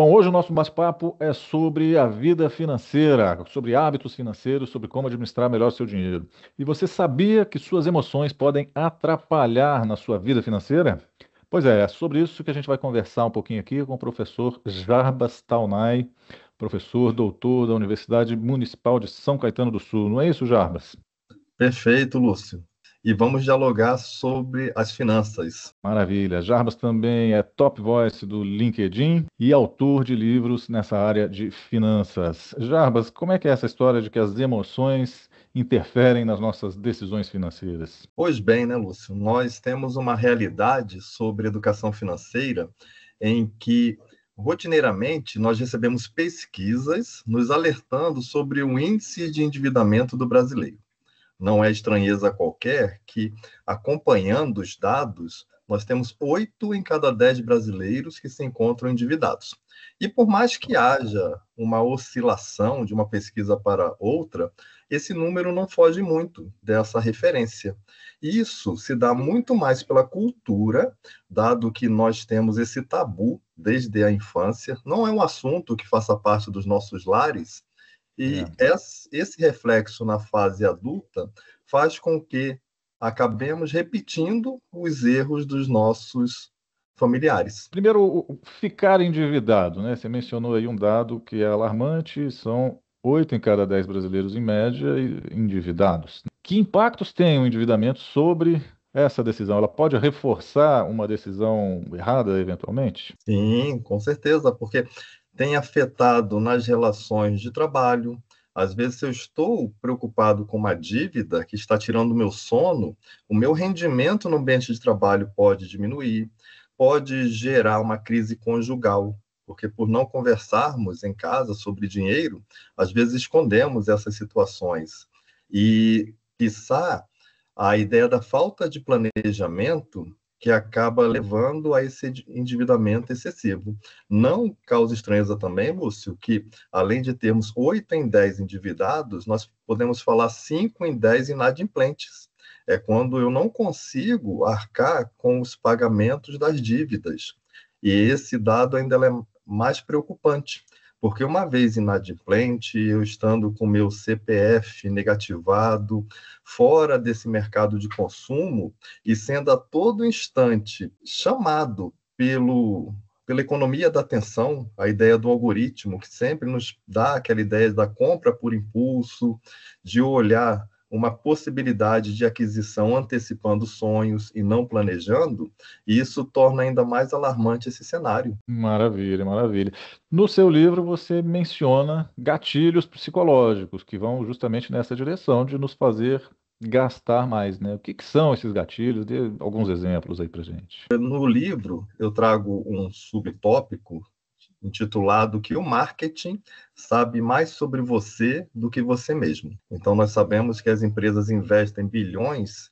Bom, hoje o nosso bate-papo é sobre a vida financeira, sobre hábitos financeiros, sobre como administrar melhor o seu dinheiro. E você sabia que suas emoções podem atrapalhar na sua vida financeira? Pois é sobre isso que a gente vai conversar um pouquinho aqui com o professor Jarbas Taunay, professor doutor da Universidade Municipal de São Caetano do Sul. Não é isso, Jarbas? Perfeito, Lúcio. E vamos dialogar sobre as finanças. Maravilha. Jarbas também é top voice do LinkedIn e autor de livros nessa área de finanças. Jarbas, como é que é essa história de que as emoções interferem nas nossas decisões financeiras? Pois bem, né, Lúcio? Nós temos uma realidade sobre educação financeira em que, rotineiramente, nós recebemos pesquisas nos alertando sobre o índice de endividamento do brasileiro. Não é estranheza qualquer que, acompanhando os dados, nós temos 8 em cada 10 brasileiros que se encontram endividados. E por mais que haja uma oscilação de uma pesquisa para outra, esse número não foge muito dessa referência. Isso se dá muito mais pela cultura, dado que nós temos esse tabu desde a infância, não é um assunto que faça parte dos nossos lares, e É. esse reflexo na fase adulta faz com que acabemos repetindo os erros dos nossos familiares. Primeiro, ficar endividado, né? Você mencionou aí um dado que é alarmante, são 8 em cada 10 brasileiros, em média, endividados. Que impactos tem o endividamento sobre essa decisão? Ela pode reforçar uma decisão errada, eventualmente? Sim, com certeza, porque tem afetado nas relações de trabalho. Às vezes, se eu estou preocupado com uma dívida que está tirando o meu sono, o meu rendimento no ambiente de trabalho pode diminuir, pode gerar uma crise conjugal, porque por não conversarmos em casa sobre dinheiro, às vezes escondemos essas situações. E, quiçá, a ideia da falta de planejamento que acaba levando a esse endividamento excessivo. Não causa estranheza também, Lúcio, que além de termos 8 em 10 endividados, nós podemos falar 5 em 10 inadimplentes. É quando eu não consigo arcar com os pagamentos das dívidas. E esse dado ainda é mais preocupante, porque uma vez inadimplente, eu estando com meu CPF negativado, fora desse mercado de consumo, e sendo a todo instante chamado pela economia da atenção, a ideia do algoritmo, que sempre nos dá aquela ideia da compra por impulso, de olhar uma possibilidade de aquisição antecipando sonhos e não planejando, e isso torna ainda mais alarmante esse cenário. Maravilha, maravilha. No seu livro, você menciona gatilhos psicológicos que vão justamente nessa direção de nos fazer gastar mais, né? O que que são esses gatilhos? Dê alguns exemplos aí pra gente. No livro, eu trago um subtópico intitulado que o marketing sabe mais sobre você do que você mesmo. Então, nós sabemos que as empresas investem bilhões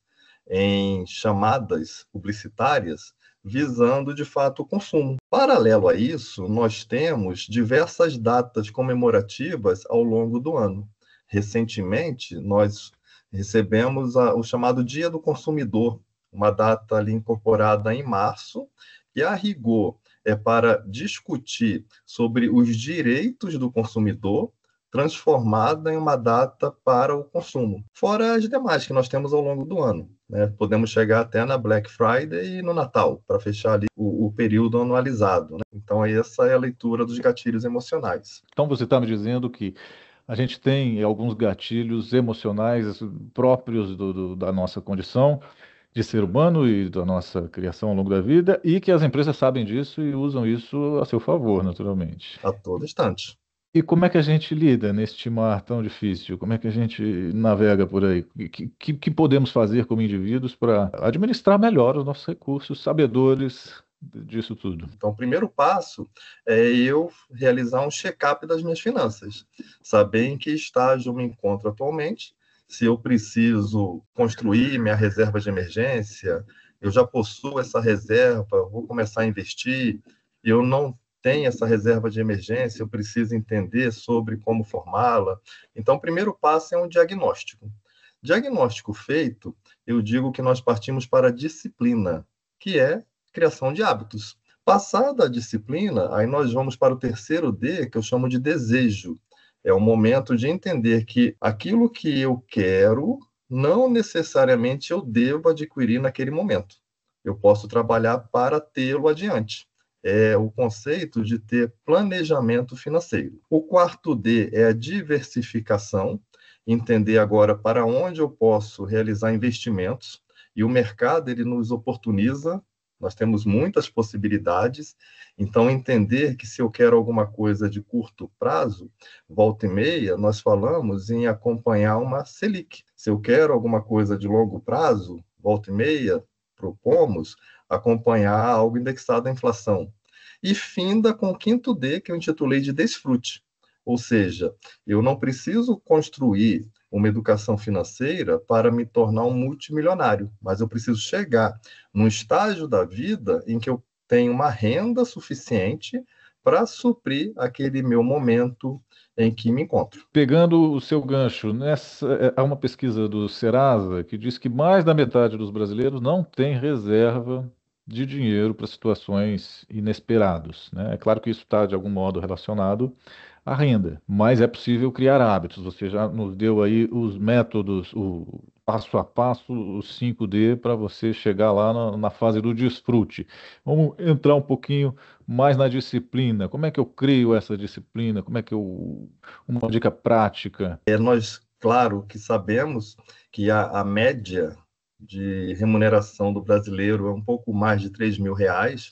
em chamadas publicitárias visando, de fato, o consumo. Paralelo a isso, nós temos diversas datas comemorativas ao longo do ano. Recentemente, nós recebemos o chamado Dia do Consumidor, uma data ali incorporada em março, e a rigor é para discutir sobre os direitos do consumidor, transformada em uma data para o consumo. Fora as demais que nós temos ao longo do ano, né? Podemos chegar até na Black Friday e no Natal, para fechar ali o período anualizado, né? Então, essa é a leitura dos gatilhos emocionais. Então, você está me dizendo que a gente tem alguns gatilhos emocionais próprios da nossa condição de ser humano e da nossa criação ao longo da vida, e que as empresas sabem disso e usam isso a seu favor, naturalmente. A todo instante. E como é que a gente lida neste mar tão difícil? Como é que a gente navega por aí? Que podemos fazer como indivíduos para administrar melhor os nossos recursos, sabedores disso tudo? Então, o primeiro passo é eu realizar um check-up das minhas finanças, saber em que estágio eu me encontro atualmente, se eu preciso construir minha reserva de emergência, eu já possuo essa reserva, vou começar a investir, eu não tenho essa reserva de emergência, eu preciso entender sobre como formá-la. Então, o primeiro passo é um diagnóstico. Diagnóstico feito, eu digo que nós partimos para a disciplina, que é criação de hábitos. Passada a disciplina, aí nós vamos para o terceiro D, que eu chamo de desejo. É o momento de entender que aquilo que eu quero, não necessariamente eu devo adquirir naquele momento. Eu posso trabalhar para tê-lo adiante. É o conceito de ter planejamento financeiro. O quarto D é a diversificação, entender agora para onde eu posso realizar investimentos, e o mercado ele nos oportuniza, nós temos muitas possibilidades, então entender que se eu quero alguma coisa de curto prazo, volta e meia, nós falamos em acompanhar uma Selic. Se eu quero alguma coisa de longo prazo, volta e meia, propomos acompanhar algo indexado à inflação. E finda com o quinto D, que eu intitulei de desfrute. Ou seja, eu não preciso construir uma educação financeira para me tornar um multimilionário, mas eu preciso chegar num estágio da vida em que eu tenho uma renda suficiente para suprir aquele meu momento em que me encontro. Pegando o seu gancho, há uma pesquisa do Serasa que diz que mais da metade dos brasileiros não tem reserva de dinheiro para situações inesperadas, né? É claro que isso está de algum modo relacionado à renda, mas é possível criar hábitos. Você já nos deu aí os métodos, o passo a passo, os 5D para você chegar lá na fase do desfrute. Vamos entrar um pouquinho mais na disciplina. Como é que eu crio essa disciplina? Como é que eu uma dica prática? Nós, claro, que sabemos que a média de remuneração do brasileiro é um pouco mais de R$ 3.000,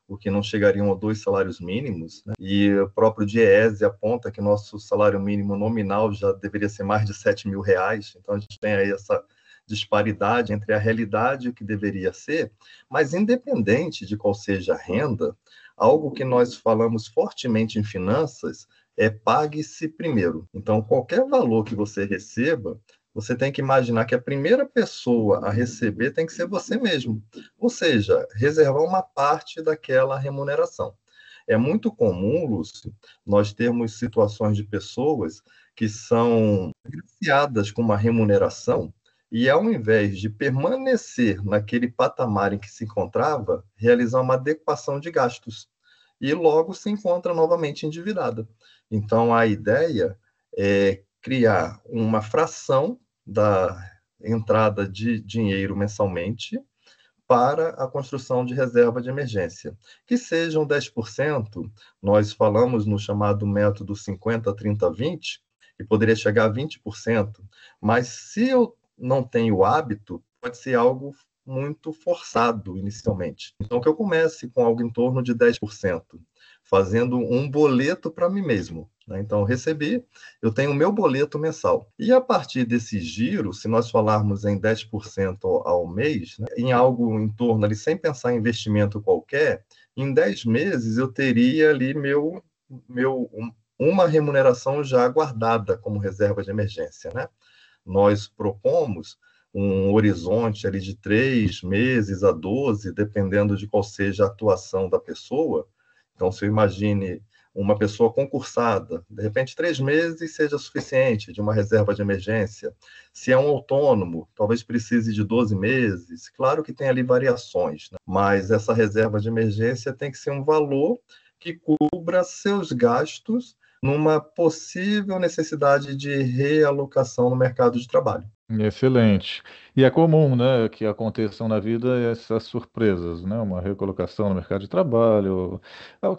o que não chegariam a 2 salários mínimos, né? E o próprio Diese aponta que nosso salário mínimo nominal já deveria ser mais de R$ 7.000. Então, a gente tem aí essa disparidade entre a realidade e o que deveria ser, mas independente de qual seja a renda, algo que nós falamos fortemente em finanças é pague-se primeiro. Então, qualquer valor que você receba, você tem que imaginar que a primeira pessoa a receber tem que ser você mesmo. Ou seja, reservar uma parte daquela remuneração. É muito comum, Lúcio, nós termos situações de pessoas que são agraciadas com uma remuneração e, ao invés de permanecer naquele patamar em que se encontrava, realizar uma adequação de gastos e logo se encontra novamente endividada. Então, a ideia é criar uma fração da entrada de dinheiro mensalmente para a construção de reserva de emergência. Que sejam 10%, nós falamos no chamado método 50-30-20, que poderia chegar a 20%, mas se eu não tenho o hábito, pode ser algo muito forçado inicialmente. Então, que eu comece com algo em torno de 10%, fazendo um boleto para mim mesmo, né? Então, recebi, eu tenho o meu boleto mensal. E a partir desse giro, se nós falarmos em 10% ao mês, né, em algo em torno ali, sem pensar em investimento qualquer, em 10 meses eu teria ali uma remuneração já guardada como reserva de emergência, né? Nós propomos um horizonte ali de 3 meses a 12, dependendo de qual seja a atuação da pessoa. Então, se eu imagine uma pessoa concursada, de repente 3 meses seja suficiente de uma reserva de emergência. Se é um autônomo, talvez precise de 12 meses. Claro que tem ali variações, né? Mas essa reserva de emergência tem que ser um valor que cubra seus gastos numa possível necessidade de realocação no mercado de trabalho. Excelente. E é comum, né, que aconteçam na vida essas surpresas, né? Uma recolocação no mercado de trabalho.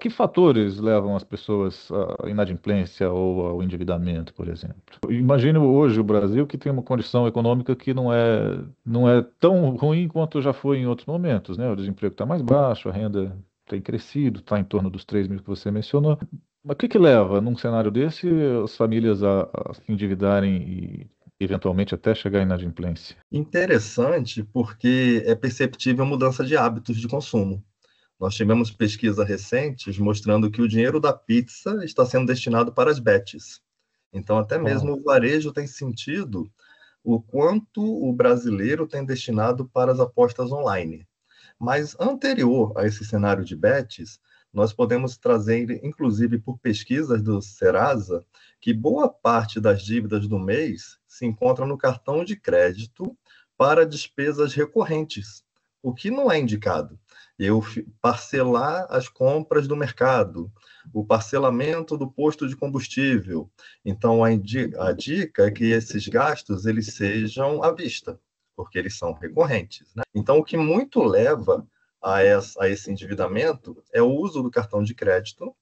Que fatores levam as pessoas à inadimplência ou ao endividamento, por exemplo? Imagine hoje o Brasil que tem uma condição econômica que não é tão ruim quanto já foi em outros momentos, né? O desemprego está mais baixo, a renda tem crescido, está em torno dos 3.000 que você mencionou. Mas o que que leva, num cenário desse, as famílias a se endividarem e eventualmente até chegar à inadimplência? Interessante porque é perceptível mudança de hábitos de consumo. Nós tivemos pesquisas recentes mostrando que o dinheiro da pizza está sendo destinado para as bets. Então, até Bom, mesmo o varejo tem sentido o quanto o brasileiro tem destinado para as apostas online. Mas anterior a esse cenário de bets, nós podemos trazer, inclusive por pesquisas do Serasa, que boa parte das dívidas do mês se encontra no cartão de crédito para despesas recorrentes. o que não é indicado. Eu parcelar as compras do mercado, o parcelamento do posto de combustível. Então, a dica é que esses gastos eles sejam à vista, porque eles são recorrentes, né? Então, o que muito leva a esse endividamento é o uso do cartão de crédito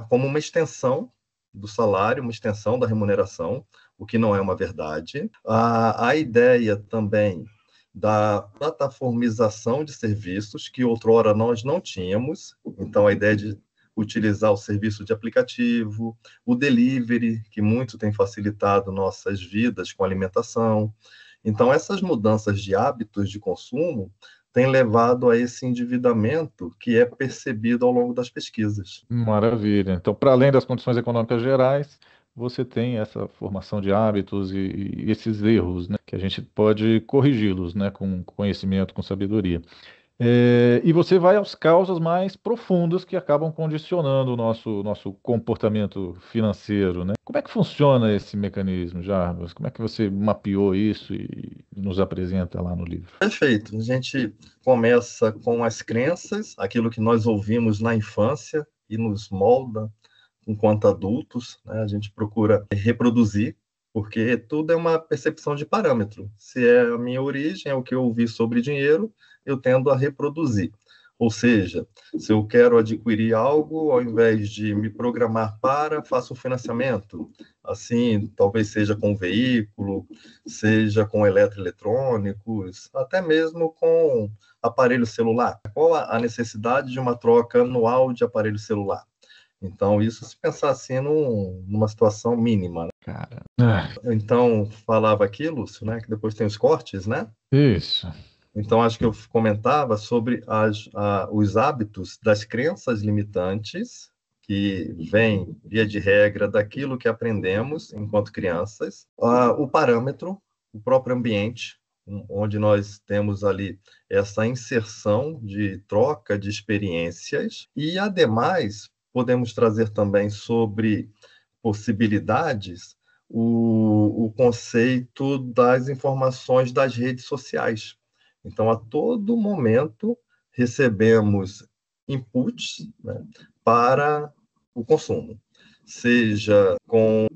como uma extensão do salário, uma extensão da remuneração, o que não é uma verdade. A ideia também da plataformização de serviços, que outrora nós não tínhamos, então a ideia de utilizar o serviço de aplicativo, o delivery, que muito tem facilitado nossas vidas com alimentação. Então, essas mudanças de hábitos de consumo têm levado a esse endividamento que é percebido ao longo das pesquisas. Maravilha. Então, para além das condições econômicas gerais, você tem essa formação de hábitos e esses erros, né, que a gente pode corrigi-los, né, com conhecimento, com sabedoria. E você vai às causas mais profundas que acabam condicionando o nosso comportamento financeiro, né? Como é que funciona esse mecanismo, Jarbas? Como é que você mapeou isso e nos apresenta lá no livro? Perfeito. A gente começa com as crenças, aquilo que nós ouvimos na infância e nos molda enquanto adultos, né? A gente procura reproduzir, porque tudo é uma percepção de parâmetro. Se é a minha origem, é o que eu ouvi sobre dinheiro, eu tendo a reproduzir. Ou seja, se eu quero adquirir algo, ao invés de me programar para, faço um financiamento. Assim, talvez seja com veículo, seja com eletroeletrônicos, até mesmo com aparelho celular. Qual a necessidade de uma troca anual de aparelho celular? Então, isso se pensar assim numa situação mínima, né? Cara, Então, falava aqui, Lúcio, né, que depois tem os cortes, né? isso. Então, acho que eu comentava sobre os hábitos das crenças limitantes, que vêm, via de regra, daquilo que aprendemos enquanto crianças, o parâmetro, o próprio ambiente, onde nós temos ali essa inserção de troca de experiências, e, ademais, podemos trazer também sobre possibilidades o conceito das informações das redes sociais. Então, a todo momento, recebemos inputs, né, para o consumo, seja com...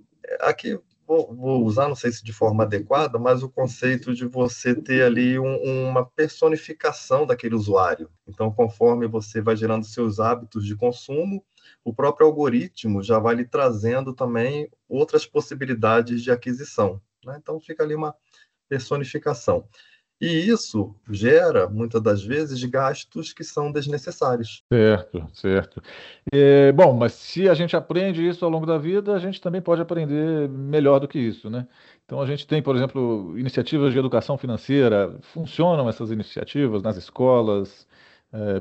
Aqui vou usar, não sei se de forma adequada, mas o conceito de você ter ali uma personificação daquele usuário. Então, conforme você vai gerando seus hábitos de consumo, o próprio algoritmo já vai lhe trazendo também outras possibilidades de aquisição, né? Então, fica ali uma personificação. E isso gera, muitas das vezes, gastos que são desnecessários. Certo, certo. Bom, mas se a gente aprende isso ao longo da vida, a gente também pode aprender melhor do que isso, né? Então a gente tem, por exemplo, iniciativas de educação financeira. Funcionam essas iniciativas nas escolas?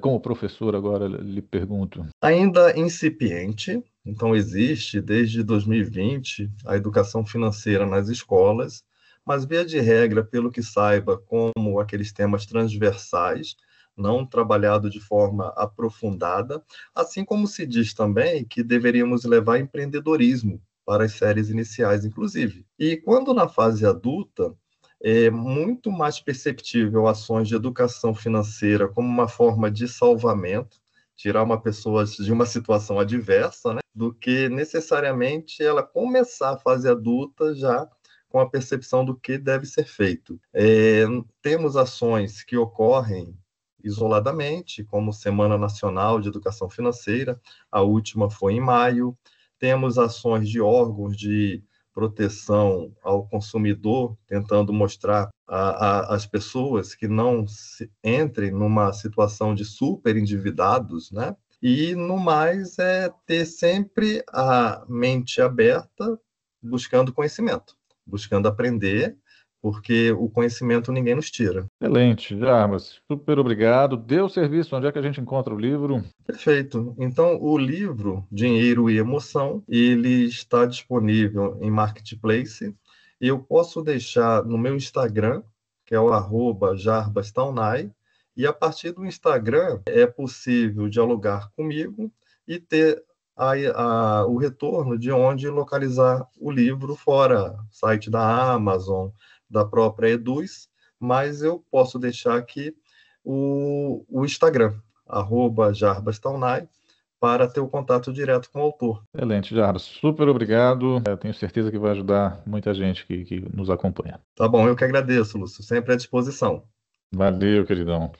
Como professor agora lhe pergunto. Ainda incipiente, então existe desde 2020 a educação financeira nas escolas, mas via de regra, pelo que saiba, como aqueles temas transversais, não trabalhado de forma aprofundada, assim como se diz também que deveríamos levar empreendedorismo para as séries iniciais, inclusive. E quando na fase adulta, é muito mais perceptível ações de educação financeira como uma forma de salvamento, tirar uma pessoa de uma situação adversa, né, do que necessariamente ela começar a fase adulta já com a percepção do que deve ser feito. Temos ações que ocorrem isoladamente, como Semana Nacional de Educação Financeira, a última foi em maio. Temos ações de órgãos de proteção ao consumidor, tentando mostrar às pessoas que não entrem numa situação de super endividados, né? E, no mais, é ter sempre a mente aberta, buscando conhecimento, buscando aprender, porque o conhecimento ninguém nos tira. Excelente, Jarbas. Super obrigado. Deu serviço. Onde é que a gente encontra o livro? Perfeito. Então, o livro Dinheiro e Emoção, ele está disponível em Marketplace. E eu posso deixar no meu Instagram, que é o @jarbastaunay, e a partir do Instagram é possível dialogar comigo e ter o retorno de onde localizar o livro, fora site da Amazon, da própria Eduz, mas eu posso deixar aqui o Instagram, @JarbasTaunay, para ter o contato direto com o autor. Excelente, Jarbas. Super obrigado. Eu tenho certeza que vai ajudar muita gente que nos acompanha. Tá bom, eu que agradeço, Lúcio, sempre à disposição. Valeu, queridão.